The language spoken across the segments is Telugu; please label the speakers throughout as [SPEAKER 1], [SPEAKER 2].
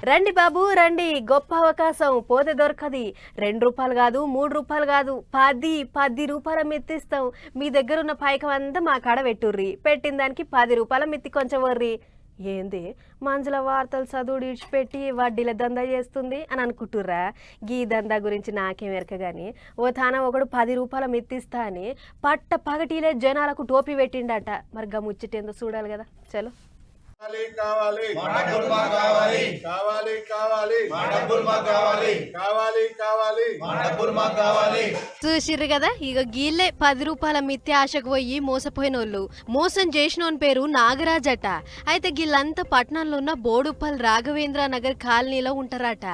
[SPEAKER 1] రండి బాబు రండి, గొప్ప అవకాశం పోతే దొరకది. 2 రూపాయలు కాదు, 3 రూపాయలు కాదు, 10 రూపాయల మిత్తి ఇస్తాం. మీ దగ్గర ఉన్న పైకం అంతా మా కాడ పెట్టుర్రి, పెట్టిన దానికి 10 రూపాయల మిత్తి కొంచెం వర్రి. ఏంది మంజుల వార్తలు చదువుడు ఇడిచిపెట్టి వడ్డీల దందా చేస్తుంది అని అనుకుంటుర్రా? గీ దందా గురించి నాకేం ఎరక గాని ఓ తాన ఒకడు 10 రూపాయల మిత్తిస్తా అని పట్ట పగటిలే జనాలకు టోపీ పెట్టిండట. మరి గా ముచ్చటేందో చూడాలి కదా. చలో.
[SPEAKER 2] కావాలి కావాలి కావాలి కావాలి కావాలి కావాలి కావాలి.
[SPEAKER 1] చూసిర్రు కదా, ఇక గీళ్ళే 10 రూపాయల మిత్తి ఆశకు పోయి మోసపోయినోళ్ళు. మోసం చేసినోని పేరు నాగరాజ్ అట. అయితే గిళ్ళంతా పట్టణంలో ఉన్న బోడుప్పల్ రాఘవేంద్ర నగర్ కాలనీలో ఉంటారట.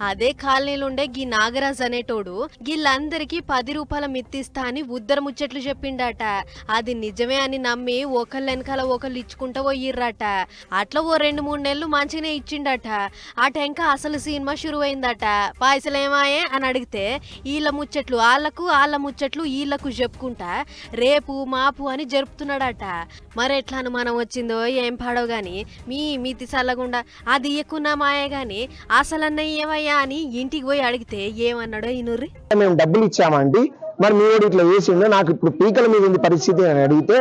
[SPEAKER 1] అదే కాలనీలో ఉండే గీ నాగరాజ్ అనేటోడు గిళ్ళందరికీ 10 రూపాయల మిత్తిస్తా అని ఉద్దర ముచ్చట్లు చెప్పిండట. అది నిజమే అని నమ్మి ఒకళ్ళ వెనకాల ఒకళ్ళు ఇచ్చుకుంటా పోయిర్రట. అట్లా ఓ 2-3 నెలలు మంచిగానే ఇచ్చిండట. ఆ టెంక అసలు సినిమా షురువైందట. పైసలేమాయే అని అడిగితే వీళ్ళ ముచ్చట్లు వాళ్ళకు, వాళ్ళ ముచ్చట్లు వీళ్ళకు చెప్పుకుంటా రేపు మాపు అని జరుపుతున్నాడట. మరి ఎట్లా అనుమానం వచ్చిందో ఏం పాడో గాని మీ మితి సల్లగుండా అది ఇయ్యకున్నా మాయే గాని అసలన్న ఏమయ్యా అని ఇంటికి పోయి అడిగితే ఏమన్నాడో ఇనుర్రి.
[SPEAKER 3] మేము డబ్బులు ఇచ్చామండి, మరి మీ వాడు ఇట్లా చేసిండో, నాకు ఇప్పుడు పీకల మీద ఉంది పరిస్థితి అని అడిగితే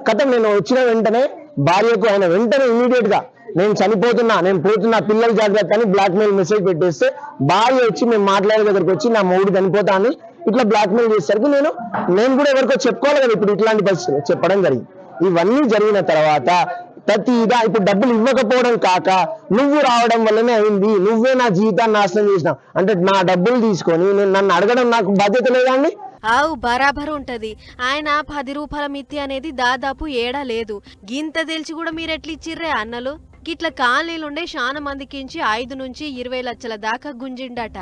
[SPEAKER 3] కథ నేను వచ్చిన వెంటనే భార్యకు ఆయన వెంటనే ఇమీడియట్ గా నేను చనిపోతున్నా, నేను పోతున్నా, పిల్లలు జాగ్రత్త అని బ్లాక్ మెయిల్ మెసేజ్ పెట్టేస్తే భార్య వచ్చి మేము మాట్లాడే దగ్గరకు వచ్చి నా మూడు చనిపోతా అని ఇట్లా బ్లాక్ మెయిల్ చేసేసరికి నేను కూడా ఎవరికో చెప్పుకోవాలి కదా. ఇప్పుడు ఇట్లాంటి పరిస్థితులు చెప్పడం జరిగింది. ఇవన్నీ జరిగిన తర్వాత ప్రతిదా ఇప్పుడు డబ్బులు ఇవ్వకపోవడం కాక నువ్వు రావడం వల్లనే అయింది, నువ్వే నా జీవితాన్ని నాశనం చేసినావు అంటే నా డబ్బులు తీసుకొని నన్ను అడగడం నాకు బాధ్యత లేదా అండి?
[SPEAKER 1] ఆవు బరాబర్ ఉంటది. ఆయన 10 రూపాయల మిత్తి అనేది దాదాపు ఏడా లేదు. గింత తెలిసి కూడా మీరెట్లా ఇచ్చిర్రే అన్నలు? గిట్ల కాలనీలుండే చాలా మందికించి 5 నుంచి 20 లక్షల దాకా గుంజిండట.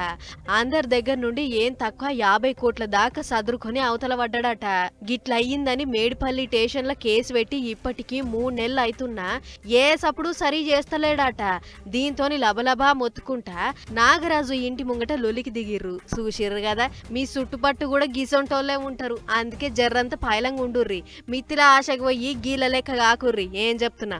[SPEAKER 1] అందరి దగ్గర నుండి ఏం తక్కువ 50 కోట్ల దాకా సదురుకొని అవతల పడ్డాడట. గిట్ల అయ్యిందని మేడిపల్లి స్టేషన్ల కేసు పెట్టి ఇప్పటికీ 3 నెలలు అవుతున్నా ఏ సప్పుడు సరి చేస్తలేడట. దీంతోని లబలబా మొత్తుకుంటా నాగరాజు ఇంటి ముంగట లొలికి దిగిర్రు. చూసిర్రు కదా, మీ చుట్టుపట్టు కూడా గిసొంటోళ్లే ఉంటారు. అందుకే జర్రంత పైలంగా ఉండుర్రి. మిత్తిల ఆశకు పోయి గీల లెక్క కాకుర్రి. ఏం చెప్తున్నా.